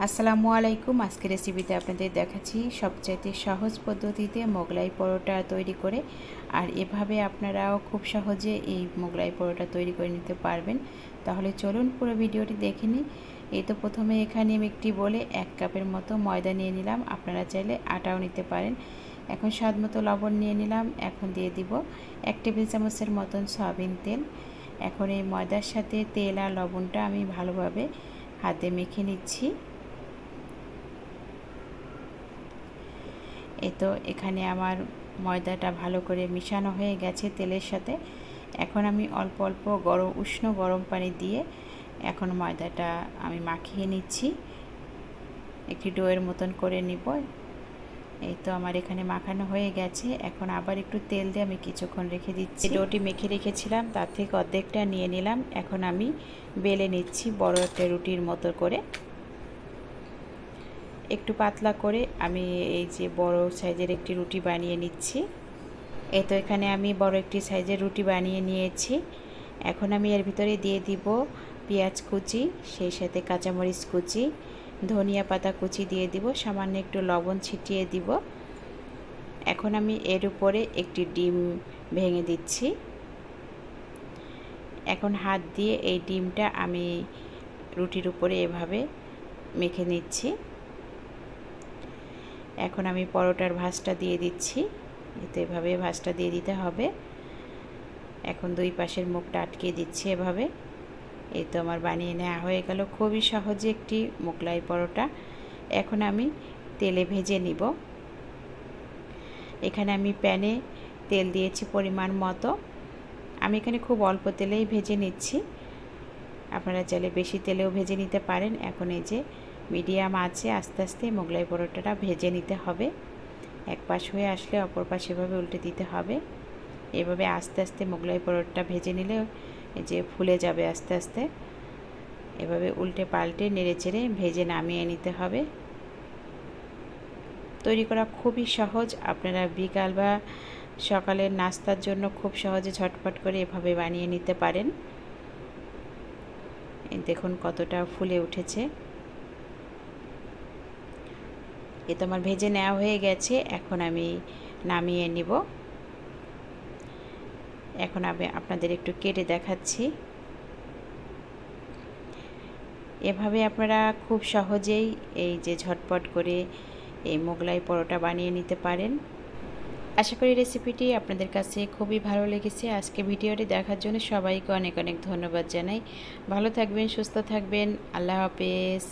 আসসালামু আলাইকুম। আজকের রেসিপিতে আপনাদের দেখাচ্ছি সবচাইতে সহজ পদ্ধতিতে মোগলাই পরোটা তৈরি করে। আর এভাবে আপনারাও খুব সহজে এই মোগলাই পরোটা তৈরি করে নিতে পারবেন। তাহলে চলুন পুরো ভিডিওটি দেখে নিই। এই তো প্রথমে এখানে আমি একটি বলে 1 কাপের মতো ময়দা নিয়ে নিলাম। আপনারা চাইলে আটাও নিতে পারেন। এখন স্বাদ মতো লবণ নিয়ে নিলাম। এখন দিয়ে দিব 1 টেবিল চামচের মতন সয়াবিন তেল। এখন এই ময়দার সাথে তেল আর লবণটা আমি ভালোভাবে হাতে মেখে নিচ্ছি। এই তো এখানে আমার ময়দাটা ভালো করে মিশানো হয়ে গেছে তেলের সাথে। এখন আমি অল্প অল্প উষ্ণ গরম পানি দিয়ে এখন ময়দাটা আমি মাখিয়ে নিচ্ছি, একটি ডোয়ের মতন করে নিব। এই তো আমার এখানে মাখানো হয়ে গেছে। এখন আবার একটু তেল দিয়ে আমি কিছুক্ষণ রেখে দিচ্ছি। ডোটি মেখে রেখেছিলাম তার থেকে অর্ধেকটা নিয়ে নিলাম। এখন আমি বেলে নিচ্ছি বড় একটা রুটির মতো করে। একটু পাতলা করে আমি এই যে বড় সাইজের একটি রুটি বানিয়ে নিচ্ছি। এই তো এখানে আমি বড় একটি সাইজের রুটি বানিয়ে নিয়েছি। এখন আমি এর ভিতরে দিয়ে দিব পেঁয়াজ কুচি, সেই সাথে কাঁচামরিচ কুচি, ধনিয়া পাতা কুচি দিয়ে দিব, সামান্য একটু লবণ ছিটিয়ে দিব। এখন আমি এর উপরে একটি ডিম ভেঙে দিচ্ছি। এখন হাত দিয়ে এই ডিমটা আমি রুটির উপরে এভাবে মেখে নিচ্ছি। এখন আমি পরোটার ভাঁজটা দিয়ে দিচ্ছি। এতে এভাবে ভাঁজটা দিয়ে দিতে হবে। এখন দুই পাশের মুখটা আটকে দিচ্ছি এভাবে। এই তো আমার বানিয়ে নেওয়া হয়ে গেল খুবই সহজে একটি মোগলাই পরোটা। এখন আমি তেলে ভেজে নিব। এখানে আমি প্যানে তেল দিয়েছি পরিমাণ মতো। আমি এখানে খুব অল্প তেলেই ভেজে নিচ্ছি, আপনারা চাইলে বেশি তেলেও ভেজে নিতে পারেন। এখন এই যে মিডিয়াম আঁচে আস্তে আস্তে মোগলাই পরোটাটা ভেজে নিতে হবে। এক পাশ হয়ে আসলে অপর পাশ এভাবে উল্টে দিতে হবে। এভাবে আস্তে আস্তে মোগলাই পরোটাটা ভেজে নিলে এই যে ফুলে যাবে আস্তে আস্তে। এভাবে উল্টে পাল্টে নেড়ে চেড়ে ভেজে নামিয়ে নিতে হবে। তৈরি করা খুবই সহজ। আপনারা বিকাল বা সকালের নাস্তার জন্য খুব সহজে ঝটপট করে এভাবে বানিয়ে নিতে পারেন। দেখুন কতটা ফুলে উঠেছে। এ তো আমার ভেজে নেওয়া হয়ে গেছে। এখন আমি নামিয়ে নিব। এখন আমি আপনাদের একটু কেটে দেখাচ্ছি। এভাবে আপনারা খুব সহজেই এই যে ঝটপট করে এই মোগলাই পরোটা বানিয়ে নিতে পারেন। আশা করি রেসিপিটি আপনাদের কাছে খুবই ভালো লেগেছে। আজকে ভিডিওটি দেখার জন্য সবাইকে অনেক অনেক ধন্যবাদ জানাই। ভালো থাকবেন, সুস্থ থাকবেন। আল্লাহ হাফেজ।